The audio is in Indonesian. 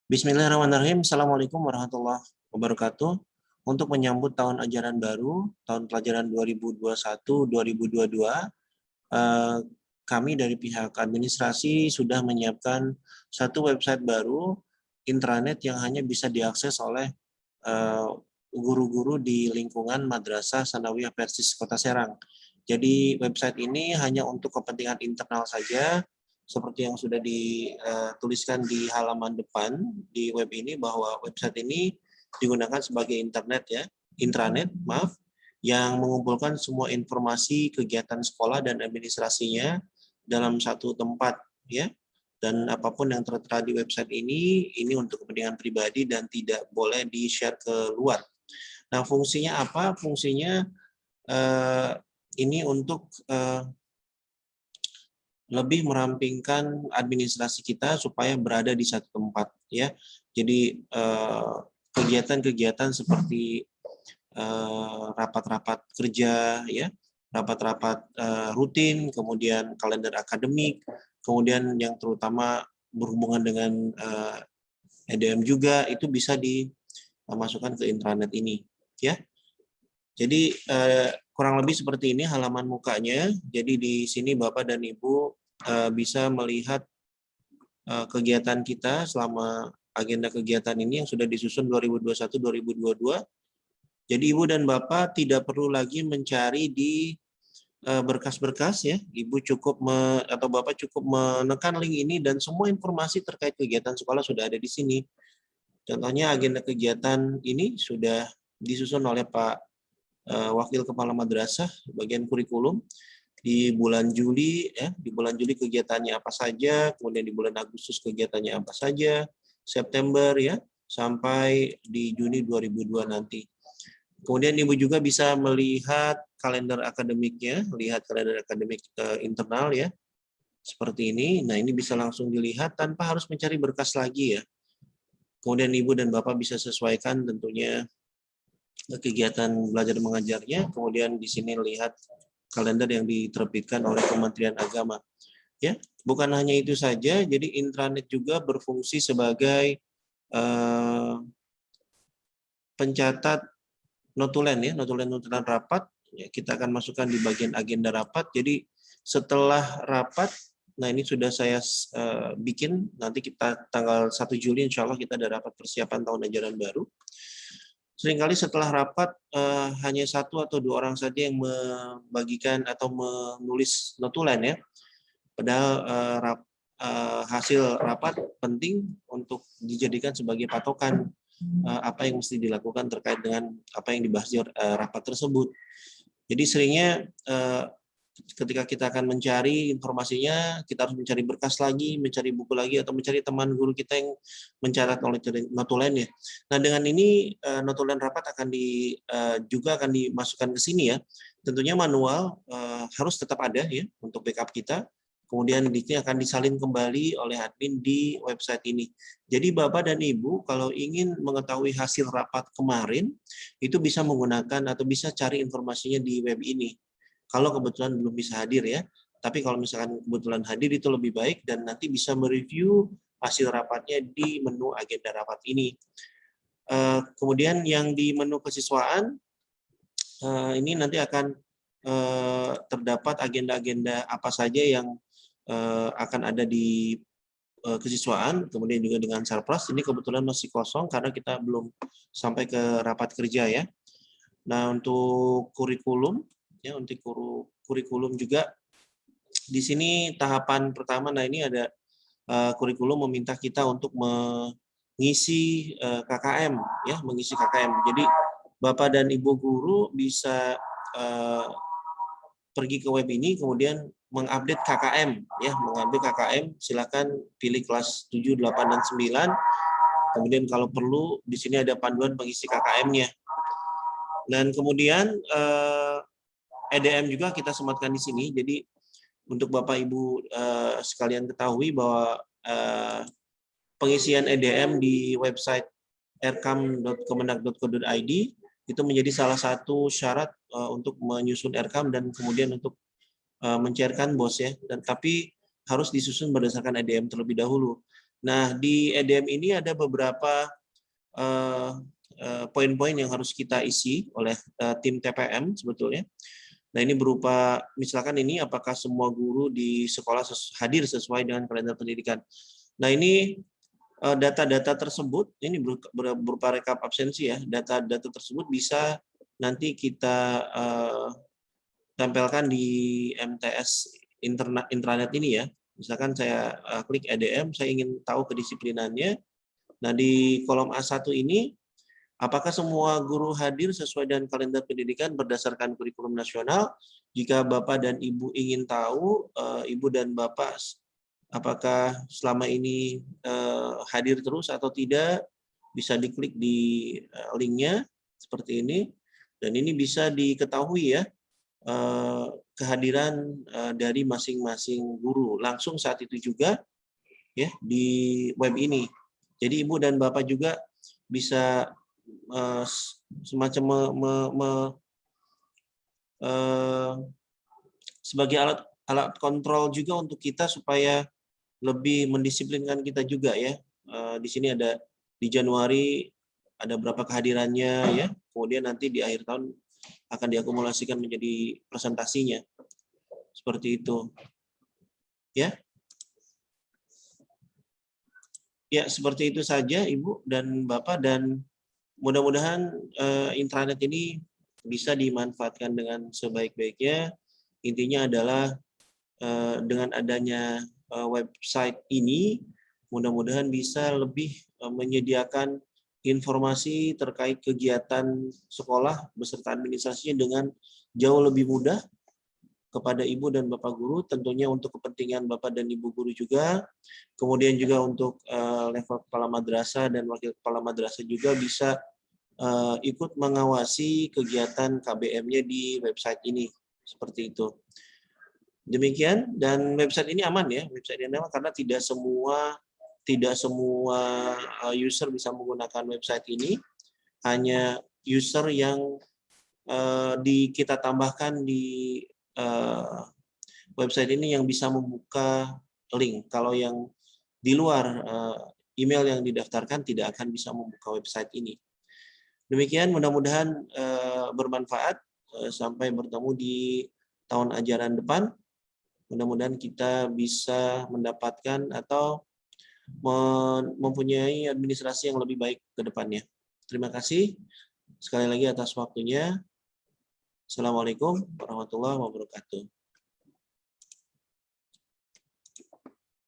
Bismillahirrahmanirrahim. Assalamualaikum warahmatullahi wabarakatuh. Untuk menyambut tahun ajaran baru, tahun pelajaran 2021-2022, kami dari pihak administrasi sudah menyiapkan satu website baru, intranet yang hanya bisa diakses oleh guru-guru di lingkungan Madrasah Sanawiyah Persis Kota Serang. Jadi website ini hanya untuk kepentingan internal saja, seperti yang sudah dituliskan di halaman depan di web ini, bahwa website ini digunakan sebagai intranet, yang mengumpulkan semua informasi kegiatan sekolah dan administrasinya dalam satu tempat, ya. Dan apapun yang tertera di website ini untuk kepentingan pribadi dan tidak boleh di-share ke luar. Nah, fungsinya apa? Fungsinya ini untuk lebih merampingkan administrasi kita supaya berada di satu tempat, ya. Jadi kegiatan-kegiatan seperti rapat-rapat kerja, ya, rapat-rapat rutin, kemudian kalender akademik, kemudian yang terutama berhubungan dengan EDM juga, itu bisa dimasukkan ke intranet ini, ya. Jadi kurang lebih seperti ini halaman mukanya. Jadi di sini Bapak dan Ibu bisa melihat kegiatan kita selama agenda kegiatan ini yang sudah disusun 2021-2022. Jadi Ibu dan Bapak tidak perlu lagi mencari di berkas-berkas, ya. Ibu cukup atau Bapak cukup menekan link ini dan semua informasi terkait kegiatan sekolah sudah ada di sini. Contohnya agenda kegiatan ini sudah disusun oleh Pak Wakil Kepala Madrasah bagian kurikulum di bulan Juli, ya. Di bulan Juli kegiatannya apa saja, kemudian di bulan Agustus kegiatannya apa saja, September, ya, sampai di Juni 2002 nanti. Kemudian Ibu juga bisa melihat kalender akademiknya, lihat kalender akademik internal, ya, seperti ini. Nah, ini bisa langsung dilihat tanpa harus mencari berkas lagi, ya. Kemudian Ibu dan Bapak bisa sesuaikan tentunya kegiatan belajar mengajarnya. Kemudian di sini lihat kalender yang diterbitkan oleh Kementerian Agama, ya. Bukan hanya itu saja, jadi intranet juga berfungsi sebagai pencatat notulen, ya, notulen rapat. Ya, kita akan masukkan di bagian agenda rapat. Jadi setelah rapat, nah ini sudah saya bikin, nanti kita tanggal 1 Juli insya Allah kita ada rapat persiapan tahun ajaran baru. Seringkali setelah rapat hanya satu atau dua orang saja yang membagikan atau menulis notulen, ya. Padahal hasil rapat penting untuk dijadikan sebagai patokan apa yang mesti dilakukan terkait dengan apa yang dibahas di rapat tersebut. Jadi seringnya ketika kita akan mencari informasinya, kita harus mencari berkas lagi, mencari buku lagi, atau mencari teman guru kita yang mencatat notulen, ya. Nah, dengan ini notulen rapat juga akan dimasukkan ke sini, ya. Tentunya manual harus tetap ada, ya, untuk backup kita. Kemudian ini akan disalin kembali oleh admin di website ini. Jadi Bapak dan Ibu kalau ingin mengetahui hasil rapat kemarin, itu bisa menggunakan atau bisa cari informasinya di web ini. Kalau kebetulan belum bisa hadir, ya. Tapi kalau misalkan kebetulan hadir itu lebih baik dan nanti bisa mereview hasil rapatnya di menu agenda rapat ini. Kemudian yang di menu kesiswaan, ini nanti akan terdapat agenda-agenda apa saja yang akan ada di kesiswaan, kemudian juga dengan sarpras. Ini kebetulan masih kosong karena kita belum sampai ke rapat kerja, ya. Nah, untuk kurikulum, ya, untuk kurikulum juga di sini tahapan pertama. Nah, ini ada kurikulum meminta kita untuk mengisi KKM, ya, mengisi KKM. Jadi Bapak dan Ibu guru bisa pergi ke web ini kemudian mengupdate KKM, ya, mengupdate KKM. Silakan pilih kelas 7, 8 dan 9. Kemudian kalau perlu di sini ada panduan pengisi KKM-nya. Dan kemudian EDM juga kita sematkan di sini. Jadi untuk Bapak Ibu sekalian ketahui bahwa pengisian EDM di website erkam.kemenag.go.id itu menjadi salah satu syarat untuk menyusun Erkam dan kemudian untuk mencairkan BOS, ya. Dan tapi harus disusun berdasarkan EDM terlebih dahulu. Nah, di EDM ini ada beberapa poin-poin yang harus kita isi oleh tim TPM sebetulnya. Nah, ini berupa, misalkan ini apakah semua guru di sekolah hadir sesuai dengan kalender pendidikan. Nah, ini data-data tersebut, ini berupa rekap absensi ya, data-data tersebut bisa nanti kita tempelkan di MTS intranet ini ya. Misalkan saya klik EDM, saya ingin tahu kedisiplinannya. Nah, di kolom A1 ini, apakah semua guru hadir sesuai dengan kalender pendidikan berdasarkan kurikulum nasional? Jika Bapak dan Ibu ingin tahu, Ibu dan Bapak apakah selama ini hadir terus atau tidak, bisa diklik di linknya seperti ini. Dan ini bisa diketahui ya, kehadiran dari masing-masing guru langsung saat itu juga ya di web ini. Jadi Ibu dan Bapak juga bisa semacam sebagai alat kontrol juga untuk kita supaya lebih mendisiplinkan kita juga ya. Di sini ada di Januari ada berapa kehadirannya ya. Kemudian nanti di akhir tahun akan diakumulasikan menjadi presentasinya. Seperti itu. Ya. Ya, seperti itu saja Ibu dan Bapak, dan mudah-mudahan intranet ini bisa dimanfaatkan dengan sebaik-baiknya. Intinya adalah dengan adanya website ini, mudah-mudahan bisa lebih menyediakan informasi terkait kegiatan sekolah beserta administrasinya dengan jauh lebih mudah kepada Ibu dan Bapak guru, tentunya untuk kepentingan Bapak dan Ibu guru juga. Kemudian juga untuk level kepala madrasah dan wakil kepala madrasah juga bisa ikut mengawasi kegiatan KBM-nya di website ini. Seperti itu. Demikian, dan website ini aman ya, website ini aman karena tidak semua user bisa menggunakan website ini, hanya user yang kita tambahkan di website ini yang bisa membuka link. Kalau yang di luar email yang didaftarkan tidak akan bisa membuka website ini. Demikian, mudah-mudahan bermanfaat. Sampai bertemu di tahun ajaran depan. Mudah-mudahan kita bisa mendapatkan atau mempunyai administrasi yang lebih baik ke depannya. Terima kasih sekali lagi atas waktunya. Assalamualaikum warahmatullahi wabarakatuh.